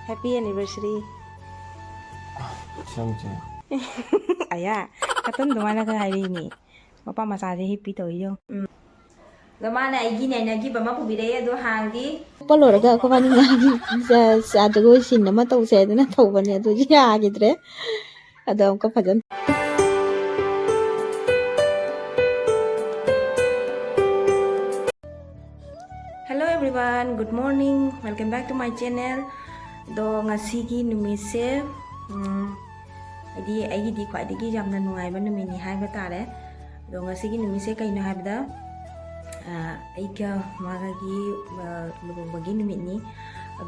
Happy anniversary. Samche. Aya, katong dumana ka hari ni. Mapa masaje hippy to yo. Dumana ay gina na giba mapubire do hangi. ꯄꯜꯂꯣꯏꯔꯒ ꯑꯩꯈꯣꯏꯕꯥꯅꯤ ꯉꯥꯒꯤ ꯖꯒꯣꯏ ꯁꯤꯟ ꯑꯃ ꯇꯧꯁꯦꯗꯅ ꯇꯧꯕꯅꯦ ꯑꯗꯨ ꯌꯥꯈꯤꯗ꯭ꯔꯦ ꯑꯗꯣ ꯑꯃꯨꯛꯀ ꯐꯖꯅ Hello everyone, good morning. Welcome back to my channel. Do ngasigi numise aigi khwaidagi yamna nungaiba numini haiba tare. Do ngasigi numise kaino haibda aiga magagi lubagi numini.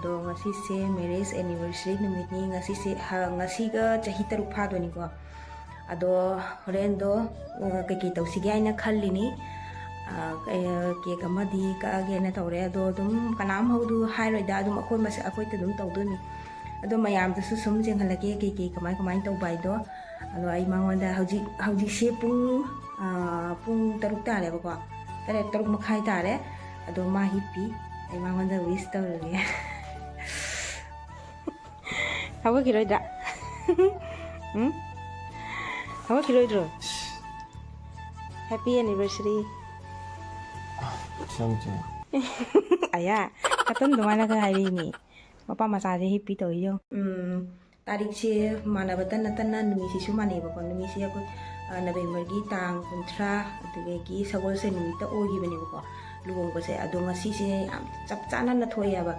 Do ngasise marriage anniversary numini ngasiga chahi taruk phadoni ko. Ado horen do kaki tausige aina khallini. Cake amadi kaagena tawre ado dum kanam haudu hairoida dum akoi mas akoi ta dum tawdoni ado mayam da su sum jeng halake ke kamai taw bai do ado ai mangonda hauji se pung taruk tare ba ko tare taruk makhai tare ado ma hippi ai mangonda wish tawre hawa kiroida hawa kiroidro happy anniversary. Samche. Aya, katong dumana ka hari ni. Mapa masaje hippy to yo. Tarik si mana batan natana numisi sumane ba ko numisi ako November gi tang kuntra aduge gi sagol se numita ogi bani ba ko luong ko se ado ngasi se chap chana na thoya ba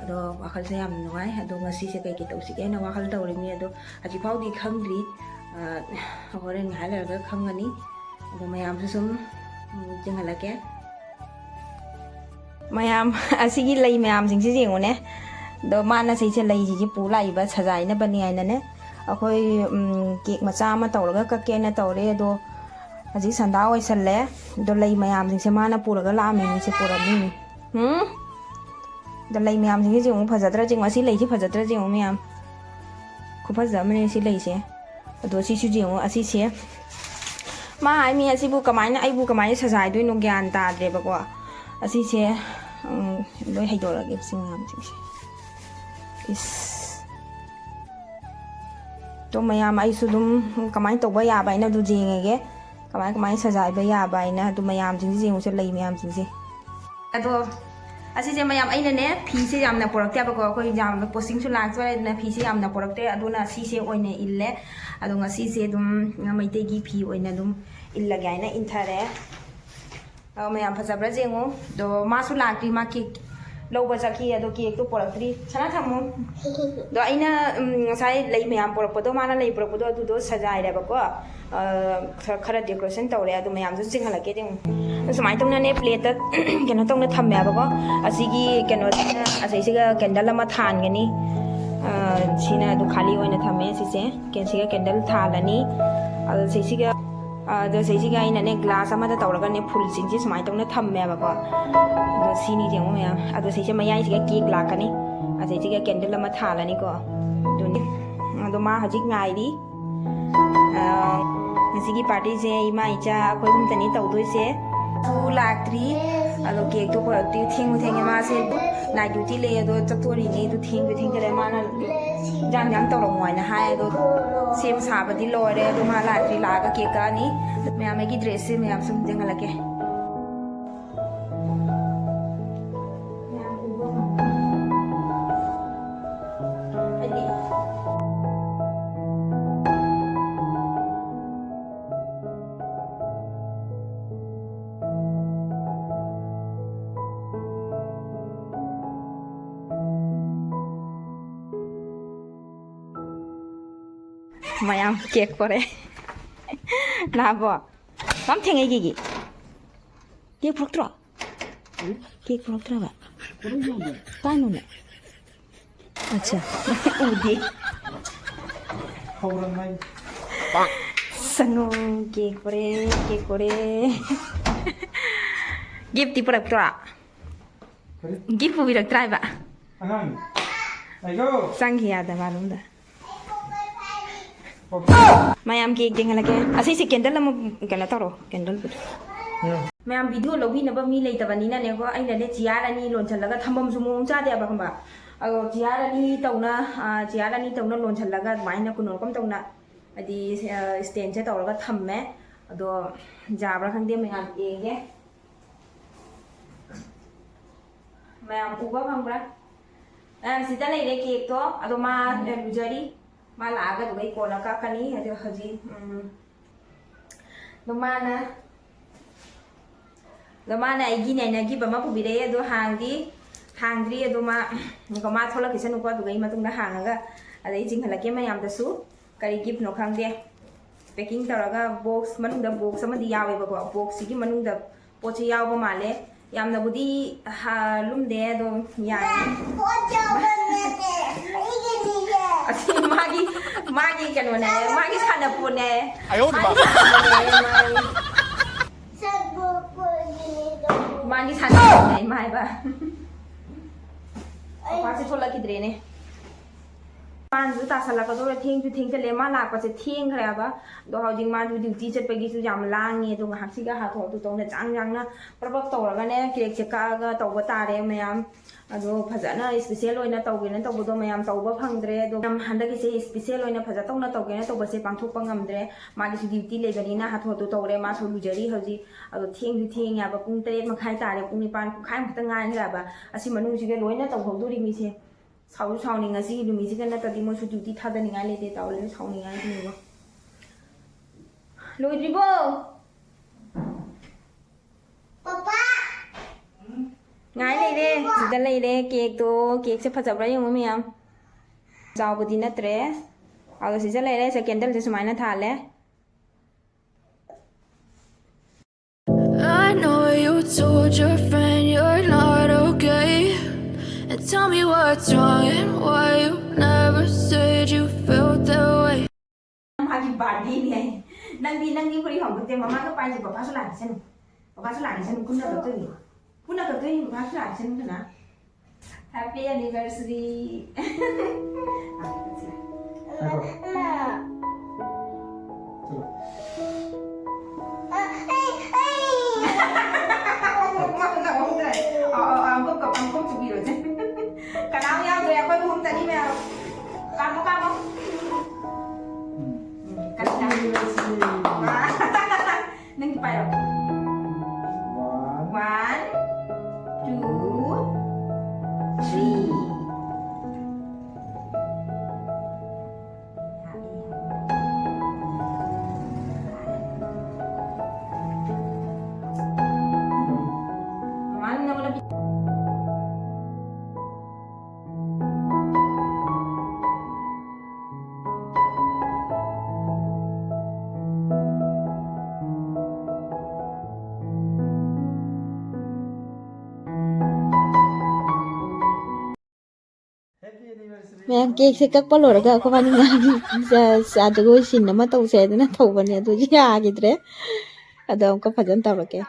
ado wakal se yam nuai ado ngasi se kai ki tawsi ke na wakal tawri mi ado aji phaudi khangri horen halar ga khangani ado mayam su sum jengala ke mayam asigi lay mayam sing si jengone do mana sei se lay ji pu lai ba sajai na bani ai na ne akoi cake macha ma tawraga ka ke na tawre do aji sanda oi salle do lay mayam sing se mana puraga la me ni se pura mi do lay mayam sing se jeng phajadra jeng asi lay ji phajadra jeng mayam khu phajam ne si lay se do si chu jeng asi se ma ai mi asi bu kamai na ai bu kamai sajai doi no gyan ta de ba ko asi se loi haidorage singam singse is to mayam ai su dum kamai tawba ya bai na du jengege kamai sajai ba ya bai na du mayam sing jeng se lei mayam singse ado asi se mayam ai na ne phi se yamna porak ta ba ko koi jam posting su lak so na phi se yamna porak te aduna si se oine ille ado ngasi se dum maite gi phi oina dum illa gaina inthare mayam phajabra jengo do masu lakri ma cake loba jaki ado cake to porakri sana thamu do aina sai lei mayam porakpodo mana lei porakpodo adu do sajai re ba ko khara decoration tawre adu mayam ju jing halake ding samai tongna ne plate keno tongna thamme ba ko asigi keno asai siga candle ama than gani sina adu khali oina thamme sise kensiga candle thalani adu sisiga do seisiga ina ne glass ama da tawraga ne phul singji samai tongna thamme ba ko do sini jeng me ado seise mayai siga cake lakani a seisiga candle ama thalani ko do ni ado ma hajik ngai di ngasigi party se ima icha koi hum tani tawdoi se tu laktri ado cake to porakti thingu ma se na duty le ado chaktori ni du thing kare mana jang tawrong wai na hai ado sem sabadi lore ado ma laktri laga cake ka ni me amagi dress se me am sum jengala ke mayam cake pore na bo kam thengai gi cake phoktra ba ta nu ne acha udi Hauran mai. sango cake pore gift ti phoktra gift bu bi rak try ba Anang. Ayo. sanghiya da malum da mayam cake jengala ke asai se candle am kala taro candle mayam video lobi na ba mi lei tabani na ne ko ai na le chiara ni lon chalaga thambam su mong cha de ba khamba ꯑꯗꯣ ꯖꯤꯌꯥꯔ ꯑꯅꯤ ꯇꯧꯅ ꯂꯣꯟꯁꯤꯜꯂꯒ ꯑꯗꯨꯃꯥꯏꯅ ꯀꯨꯅꯣꯔꯀꯝ ꯇꯧꯅ ꯍꯥꯏꯗꯤ ꯁ꯭ꯇꯦꯟꯁꯦ ꯇꯧꯔꯒ ꯊꯝꯃꯦ ꯑꯗꯣ ꯌꯥꯕ꯭ꯔꯥ ꯈꯪꯗꯦ ꯃꯌꯥꯝ ꯌꯦꯡꯒꯦ ꯃꯌꯥꯝ ꯎꯕ ꯐꯪꯕ꯭ꯔꯥ ꯁꯤꯗ ꯂꯩꯔꯦ ꯀꯦꯛꯇꯣ ꯑꯗꯣ ꯃꯥ ꯂꯨꯖꯔꯤ ꯃꯥ ꯂꯥꯛꯑꯒ ꯑꯗꯨꯒ ꯀꯣꯟꯅ ꯀꯛꯀꯅꯤ ꯑꯗꯣ ꯍꯧꯖꯤꯛ ꯑꯗꯣ ꯃꯥꯅ ꯑꯩꯒꯤ ꯅꯩꯅꯒꯤꯕ ꯑꯃ ꯄꯨꯕꯤꯔꯛꯑꯦ ꯑꯗꯣ ꯍꯥꯡꯗ꯭ꯔꯤ ꯑꯗꯣ ꯃꯥ ꯊꯣꯛꯂꯛꯈꯤꯁꯅꯨꯀꯣ ꯑꯗꯨꯒ ꯑꯩ ꯃꯇꯨꯡꯗ ꯍꯥꯡꯉꯒ ꯑꯗꯩ ꯆꯤꯡꯍꯜꯂꯛꯀꯦ ꯃꯌꯥꯝꯗꯁꯨ ꯀꯔꯤ ꯒꯤꯐꯅꯣ ꯈꯪꯗꯦ ꯄꯦꯀꯤꯡ ꯇꯧꯔꯒ ꯕꯣꯛꯁ ꯃꯅꯨꯡꯗ ꯕꯣꯛꯁ ꯑꯃꯗꯤ ꯌꯥꯎꯋꯦꯕꯀꯣ ꯕꯣꯛꯁꯁꯤꯒꯤ ꯃꯅꯨꯡꯗ ꯄꯣꯠꯁꯤ ꯌꯥꯎꯕ ꯃꯥꯜꯂꯦ ꯌꯥꯝꯅꯕꯨꯗꯤ ꯂꯨꯝꯗꯦ ꯑꯗꯣ ꯌꯥꯏ ꯑꯁꯤ ꯃꯥꯒꯤ ꯀꯩꯅꯣꯅꯦ ꯃꯥꯒꯤ ꯁꯥꯟꯅꯄꯣꯠꯅꯦ ꯃꯥꯒꯤ ꯁꯥꯟꯅꯄꯣꯠꯅꯦ ꯏꯃꯥ ꯍꯥꯏꯕ ꯃꯥꯁꯤ ꯊꯣꯛꯂꯛꯈꯤꯗ꯭ꯔꯦꯅꯦ ꯄꯥꯟꯁꯨ ꯇꯥꯁꯜꯂꯛꯀꯗꯧꯔꯦ ꯊꯦꯡꯁꯨ ꯊꯦꯡꯖꯜꯂꯦ ꯃꯥ ꯂꯥꯛꯄꯁꯦ ꯊꯦꯡꯈ꯭ꯔꯦꯕ ꯑꯗꯣ ꯍꯧꯖꯤꯛ ꯃꯥꯁꯨ ꯗ꯭ꯌꯨꯇꯤ ꯆꯠꯄꯒꯤꯁꯨ ꯌꯥꯝ ꯂꯥꯡꯉꯤ ꯑꯗꯣ ꯉꯥꯏꯍꯥꯛꯁꯤꯒ ꯍꯥꯊꯣꯛ ꯇꯧꯅ ꯆꯥꯡꯅ ꯄ꯭ꯔꯕꯛ ꯇꯧꯔꯒꯅꯦ ꯀꯦꯛꯁꯦ ꯀꯛꯑꯒ ꯇꯧꯕ ꯇꯥꯔꯦ ꯃꯌꯥꯝ ꯑꯗꯣ ꯐꯖꯅ ꯏꯁꯄꯤꯁꯦꯜ ꯑꯣꯏꯅ ꯇꯧꯒꯦꯅ ꯇꯧꯕꯗꯣ ꯃꯌꯥꯝ ꯇꯧꯕ ꯐꯪꯗ꯭ꯔꯦ ꯑꯗꯣ ꯍꯟꯗꯛꯀꯤꯁꯦ ꯏꯁꯄꯤꯁꯦꯜ ꯑꯣꯏꯅ ꯐꯖ ꯇꯧꯅ ꯇꯧꯒꯦꯅ ꯇꯧꯕꯁꯦ ꯄꯥꯡꯊꯣꯛꯄ ꯉꯝꯗ꯭ꯔꯦ ꯃꯥꯒꯤꯁꯨ ꯗ꯭ꯌꯨꯇꯤ ꯂꯩꯕꯅꯤ나 ꯍꯥꯊꯨ ꯇꯧꯔꯦ ꯃꯥꯁꯨ ꯂꯨꯖꯔꯤ ꯍꯧꯖꯤꯛ ꯑꯗꯣ ꯊꯦꯡꯁꯨ ꯊꯦꯡꯉꯦꯕ ꯄꯨꯡ 8:30 ꯇꯥꯔꯦ ꯄꯨꯡ 9 ꯄꯨꯡꯈꯥꯏꯃꯨꯛꯇ ꯉꯥꯏꯈ꯭ꯔꯦꯕ ꯑꯁꯤ ꯃꯅꯨꯡꯁꯤꯒ ꯂꯣꯏꯅ ꯇꯧꯍꯧꯗꯣꯔꯤꯃꯤꯁꯦ ꯁꯥꯎꯁꯨ ꯁꯥꯎꯅꯤꯡ ꯉꯁꯤꯒꯤ ꯅꯨꯃꯤꯠꯁꯤꯒ ꯅꯠꯇ꯭ꯔꯗꯤ ꯃꯣꯏꯁꯨ ꯗ꯭ꯌꯨꯇꯤ ꯊꯥꯗꯅꯤꯡꯉꯥꯏ ꯂꯩꯇꯦ ꯇꯧꯔꯦ ꯁꯥꯎꯅꯤꯡꯉꯥꯏꯅꯤꯕ ꯂꯣꯏꯗ꯭ꯔꯤꯕꯣ Papa. ꯉꯥꯏ ꯂꯩꯔꯦ ꯁꯤꯗ ꯂꯩꯔꯦ ꯀꯦꯛꯇꯣ ꯀꯦꯛꯁꯦ ꯐꯖꯕ꯭ꯔꯥ ꯌꯦꯡꯉꯨ ꯃꯌꯥꯝ ꯆꯥꯎꯕꯗꯤ ꯅꯠꯇ꯭ꯔꯦ ꯑꯗꯣ ꯁꯤꯗ ꯂꯩꯔꯦ ꯀꯦꯟꯗꯜꯁꯦ ꯁꯨꯃꯥꯏꯅ ꯊꯥꯜꯂꯦ I know you told your friend you're not okay. And tell me what's wrong and why you never said you felt that way. ꯃꯥꯒꯤ ꯕꯥꯔꯗꯦꯅꯦ ꯅꯪꯗꯤ ꯐꯨꯔꯤ ꯍꯣꯡꯗꯣꯛꯇꯦ ꯃꯃꯥꯒ ꯄꯥꯏꯁꯦ ꯄꯄꯥꯁꯨ ꯂꯥꯛꯁꯅꯨ ꯄꯨꯟꯅ ꯀꯛꯇꯣꯏꯅꯤ ꯄꯄꯥꯁꯨ ꯂꯥꯛꯁꯅꯨ ꯀꯅꯥ ꯍꯦꯄꯤ ꯑꯦꯅꯤꯚꯔꯁꯔꯤ ꯑꯃꯨꯛ ꯆꯨꯕꯤꯔꯣꯁꯦ ꯀꯅꯥꯝ ꯌꯥꯎꯗ꯭ꯔꯦ ꯑꯩꯈꯣꯏ ꯑꯍꯨꯝ ꯆꯅꯤ ꯃꯌꯥꯝ ꯀꯥꯃꯣ ꯅꯪꯒꯤ ꯄꯥꯏꯔꯣ 1 2 3 ꯃꯌꯥꯝ ꯀꯦꯛꯁꯦ ꯀꯛꯄ ꯂꯣꯏꯔꯒ ꯑꯩꯈꯣꯏꯕꯥꯅꯤ ꯉꯥꯒꯤ ꯖꯒꯣꯏ ꯁꯤꯟ ꯑꯃ ꯇꯧꯁꯦ ꯍꯥꯏꯗꯅ ꯇꯧꯕꯅꯦ ꯑꯗꯨ ꯌꯥꯈꯤꯗ꯭ꯔꯦ ꯑꯗꯣ ꯑꯃꯨꯛꯀ ꯐꯖꯅ ꯇꯧꯔꯛꯀꯦ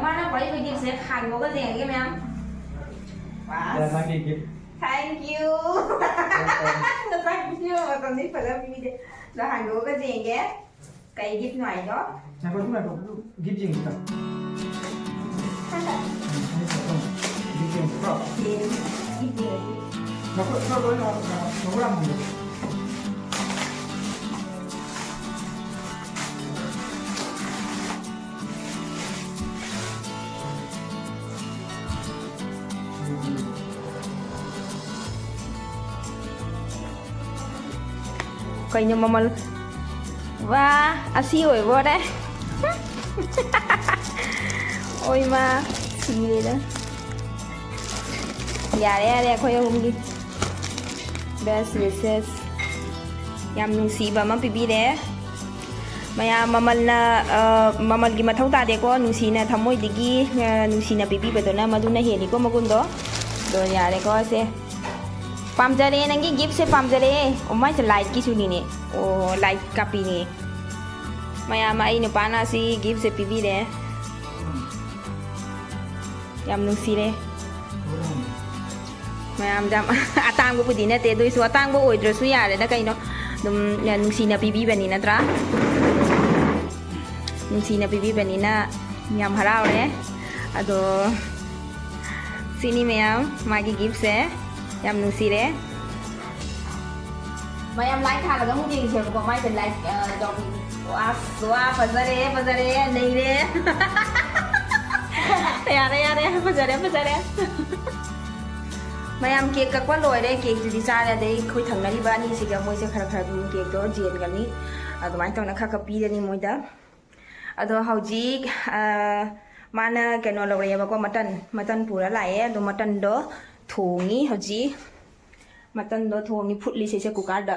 mana pariba gifse khangoga denge ma'am Thank you. thank you thank you còn đi phải làm gì đấy là hangoga denge cái gift này đó 잠깐만 give you 이거. give you 프로. gift gì 너랑 뭐. kayaknya mama wah asi oi bo đấy ôi mà xì đó yare khoi homgi best wishes yam nungsiba ma pibire maya mamalgi mathau ta de ko nungsina thamoi digi nungsina pibibadona maduna heli ko magundo do yare ko se pamjare nangi gift se pamjare omai se light ki suni ne o light kapi ne ꯃꯌꯥꯝ ꯑꯩ ꯅꯨꯄꯥꯅ ꯁꯤ ꯒꯤꯐꯁꯦ ꯄꯤꯕꯤꯔꯦ ꯌꯥꯝ ꯅꯨꯡꯁꯤꯔꯦ ꯃꯌꯥꯝꯗ ꯑꯇꯥꯡꯕꯕꯨꯗꯤ ꯅꯠꯇꯦ ꯑꯗꯨꯏꯁꯨ ꯑꯇꯥꯡꯕ ꯑꯣꯏꯗ꯭ꯔꯁꯨ ꯌꯥꯔꯦꯗ ꯀꯩꯅꯣ ꯑꯗꯨꯝ ꯅꯨꯡꯁꯤꯅ ꯄꯤꯕꯤꯕꯅꯤ ꯅꯠꯇ꯭ꯔꯥ ꯅꯨꯡꯁꯤꯅ ꯄꯤꯕꯤꯕꯅꯤꯅ ꯌꯥꯝ ꯍꯔꯥꯎꯔꯦ ꯑꯗꯣ ꯁꯤꯅꯤ ꯃꯌꯥꯝ ꯃꯥꯒꯤ ꯒꯤꯐꯁꯦ ꯌꯥꯝ ꯅꯨꯡꯁꯤꯔꯦ ꯃꯌꯥꯝ ꯂꯥꯏꯛ ꯊꯥꯔꯒ ꯑꯃꯨꯛ ꯌꯦꯡꯁꯦꯕꯀꯣ ꯃꯥꯏꯁꯦ ꯂꯥꯏꯛ ꯇꯧꯕꯤꯅꯤ ꯋꯥ ꯐꯖꯔꯦ ꯐꯖꯔꯦ ꯅꯩꯔꯦ ꯌꯥꯔꯦ ꯐꯖꯔꯦ ꯃꯌꯥꯝ ꯀꯦꯛ ꯀꯛꯄ ꯂꯣꯏꯔꯦ ꯀꯦꯛꯇꯨꯗꯤ ꯆꯥꯔꯦ ꯑꯗꯩ ꯑꯩꯈꯣꯏ ꯊꯪꯅꯔꯤꯕ ꯑꯅꯤꯁꯤꯒ ꯃꯣꯏꯁꯦ ꯈꯔ ꯑꯗꯨꯝ ꯀꯦꯛꯇꯣ ꯖꯦꯟꯒꯅꯤ ꯑꯗꯨꯃꯥꯏꯅ ꯇꯧꯅ ꯈꯔ ꯄꯤꯔꯅꯤ ꯃꯣꯏꯗ ꯑꯗꯣ ꯍꯧꯖꯤꯛ ꯃꯥꯅ ꯀꯩꯅꯣ ꯂꯧꯔꯛꯑꯦꯕꯀꯣ ꯃꯇꯟ ꯄꯨꯔ ꯂꯥꯛꯑꯦ ꯑꯗꯣ ꯃꯇꯟꯗꯣ ꯊꯣꯡꯉꯤ ꯍꯧꯖꯤꯛ ꯃꯇꯟꯗꯣ ꯊꯣꯡꯉꯤ ꯐꯨꯠꯂꯤꯁꯦ ꯀꯨꯀꯔꯗ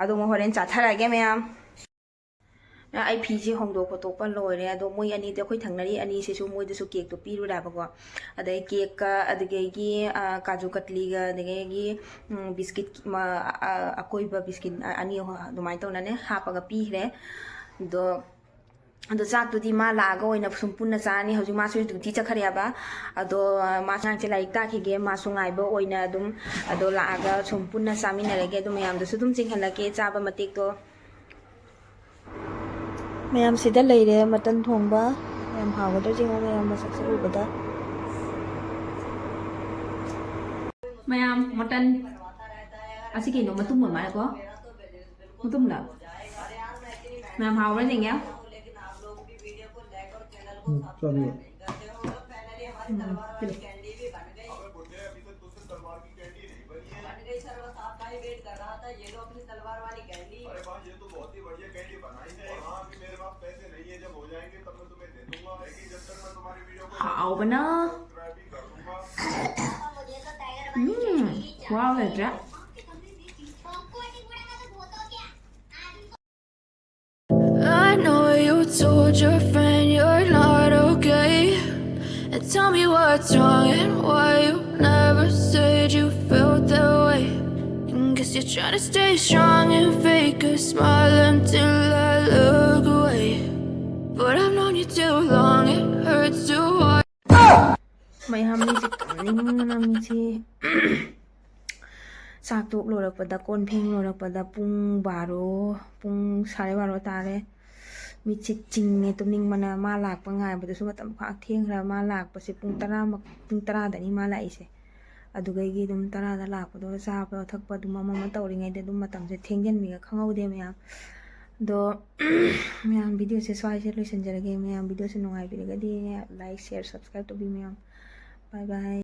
ꯑꯗꯣ ꯍꯣꯔꯦꯟ ꯆꯥꯊꯔꯛꯑꯒꯦ ꯃꯌꯥꯝ ꯑꯩ ꯐꯤꯁꯦ ꯍꯣꯡꯗꯣꯛ ꯈꯣꯠꯇꯣꯛꯄ ꯂꯣꯏꯔꯦ ꯑꯗꯣ ꯃꯣꯏ ꯑꯅꯤꯗꯤ ꯑꯩꯈꯣꯏ ꯊꯪꯅꯔꯤ ꯑꯅꯤꯁꯤꯁꯨ ꯃꯣꯏꯗꯁꯨ ꯀꯦꯛꯇꯣ ꯄꯤꯔꯨꯔꯦꯕꯀꯣ ꯑꯗꯩ ꯀꯦꯛꯀ ꯑꯗꯒꯤ ꯀꯥꯖꯨ ꯀꯇ꯭ꯂꯤꯒ ꯑꯗꯒꯤ ꯕꯤꯁꯀꯤꯠ ꯑꯀꯣꯏꯕ ꯕꯤꯁꯀꯤꯠ ꯑꯅꯤ ꯑꯗꯨꯃꯥꯏꯅ ꯇꯧꯅꯅꯦ ꯍꯥꯞꯄꯒ ꯄꯤꯈ꯭ꯔꯦ ꯑꯗꯣ ꯆꯥꯛꯇꯨꯗꯤ ꯃꯥ ꯂꯥꯛꯑꯒ ꯑꯣꯏꯅ ꯁꯨꯝ ꯄꯨꯟꯅ ꯆꯥꯔꯅꯤ ꯍꯧꯖꯤꯛ ꯃꯥꯁꯨ ꯗ꯭ꯌꯨꯇꯤ ꯆꯠꯈ꯭ꯔꯦꯕ ꯑꯗꯣ ꯃꯥꯁꯨ ꯉꯥꯡꯁꯦ ꯂꯥꯏꯔꯤꯛ ꯇꯥꯈꯤꯒꯦ ꯃꯥꯁꯨ ꯉꯥꯏꯕ ꯑꯣꯏꯅ ꯑꯗꯨꯝ ꯑꯗꯣ ꯂꯥꯛꯑꯒ ꯁꯨꯝ ꯄꯨꯟꯅ ꯆꯥꯃꯤꯟꯅꯔꯒꯦ ꯑꯗꯣ ꯃꯌꯥꯝꯗꯁꯨ ꯑꯗꯨꯝ ꯆꯤꯡꯍꯜꯂꯛꯀꯦ ꯆꯥꯕ ꯃꯇꯦꯛꯇꯣ ꯃꯌꯥꯝ ꯁꯤꯗ ꯂꯩꯔꯦ ꯃꯇꯟ ꯊꯣꯡꯕ ꯌꯥꯝ ꯍꯥꯎꯒꯗ꯭ꯔꯥ ꯌꯦꯡꯉꯣ ꯃꯌꯥꯝ ꯃꯁꯛꯁꯦ ꯎꯕꯗ ꯃꯌꯥꯝ ꯃꯇꯟ ꯑꯁꯤ ꯀꯩꯅꯣ ꯃꯇꯨꯝ ꯑꯣꯏ ꯃꯥꯜꯂꯦꯀꯣ ꯃꯇꯨꯝꯗ ꯃꯌꯥꯝ ꯍꯥꯎꯕ꯭ꯔꯥ ꯌꯦꯡꯒꯦ चलिए 하오바나 와우 레드라 I know you told your friend you're not okay. And tell me what's wrong and why you never said you felt that way. And guess you're trying to stay strong and fake a smile until I look away. But I've known you too long, it hurts to watch. ꯃꯌꯥꯝ ꯃꯤꯁꯦ ꯀꯪꯅꯤꯡꯕꯅ ꯃꯤꯁꯦ ꯆꯥꯛ ꯇꯣꯛ ꯂꯣꯏꯔꯛꯄꯗ ꯀꯣꯟ ꯐꯦꯡ ꯂꯣꯏꯔꯛꯄꯗ ꯄꯨꯡ 12 ꯄꯨꯡ 12:30 ꯇꯥꯔꯦ ꯃꯤꯠꯁꯦ ꯆꯤꯡꯉꯦ ꯇꯨꯝꯅꯤꯡꯕꯅ ꯃꯥ ꯂꯥꯛꯄ ꯉꯥꯏꯕꯗꯁꯨ ꯃꯇꯝ ꯈꯥꯛ ꯊꯦꯡꯈ꯭ꯔ ꯃꯥ ꯂꯥꯛꯄꯁꯦ ꯄꯨꯡ 10ꯗꯅꯤ ꯃꯥ ꯂꯥꯛꯏꯁꯦ ꯑꯗꯨꯒꯩꯒꯤ ꯑꯗꯨꯝ 10ꯗ ꯂꯥꯛꯄꯗꯣ ꯆꯥꯕ ꯊꯛꯄ ꯑꯗꯨꯝ ꯑꯃ ꯇꯧꯔꯤꯉꯩꯗ ꯑꯗꯨꯝ ꯃꯇꯝꯁꯦ ꯊꯦꯡꯖꯤꯟꯕꯤꯒ ꯈꯪꯍꯧꯗꯦ ꯃꯌꯥꯝ ꯑꯗꯣ ꯃꯌꯥꯝ ꯚꯤꯗꯤꯑꯣꯁꯦ ꯁ꯭ꯋꯥꯏꯁꯦ ꯂꯣꯏꯁꯤꯟꯖꯔꯒꯦ ꯃꯌꯥꯝ ꯚꯤꯗꯤꯑꯣꯁꯦ ꯅꯨꯡꯉꯥꯏꯕꯤꯔꯒꯗꯤ ꯂꯥꯏꯛ ꯁꯦꯌꯔ ꯁꯕꯁꯀ꯭ꯔꯥꯏꯕ ꯇꯧꯕꯤꯌꯨ ꯃꯌꯥꯝ ꯕꯥꯏ ꯕꯥꯏ